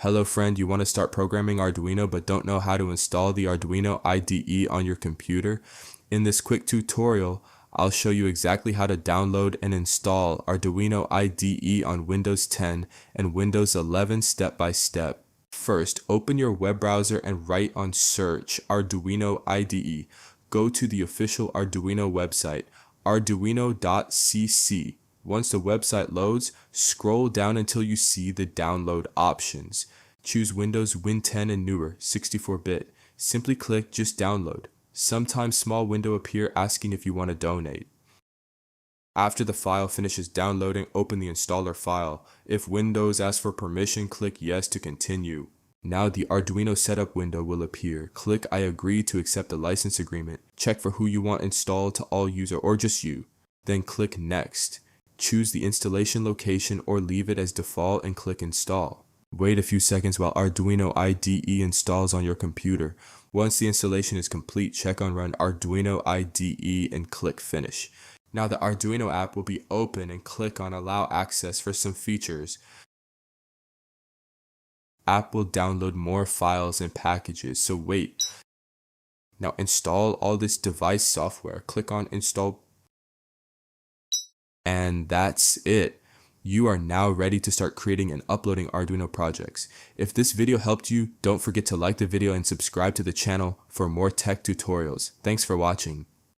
Hello friend, you want to start programming Arduino but don't know how to install the Arduino IDE on your computer? In this quick tutorial, I'll show you exactly how to download and install Arduino IDE on Windows 10 and Windows 11 step by step. First, open your web browser and write on search Arduino IDE. Go to the official Arduino website, arduino.cc. Once the website loads, scroll down until you see the download options. Choose Windows Win 10 and newer, 64-bit. Simply click Just Download. Sometimes small window appear asking if you want to donate. After the file finishes downloading, open the installer file. If Windows asks for permission, click Yes to continue. Now the Arduino setup window will appear. Click I agree to accept the license agreement. Check for who you want installed to all user or just you. Then click Next. Choose the installation location or leave it as default and click Install. Wait a few seconds while Arduino IDE installs on your computer. Once the installation is complete, check on Run Arduino IDE and click Finish. Now the Arduino app will be open and click on Allow Access for some features. App will download more files and packages, so wait. Now install all this device software. Click on Install. And that's it. You are now ready to start creating and uploading Arduino projects. If this video helped you, don't forget to like the video and subscribe to the channel for more tech tutorials. Thanks for watching.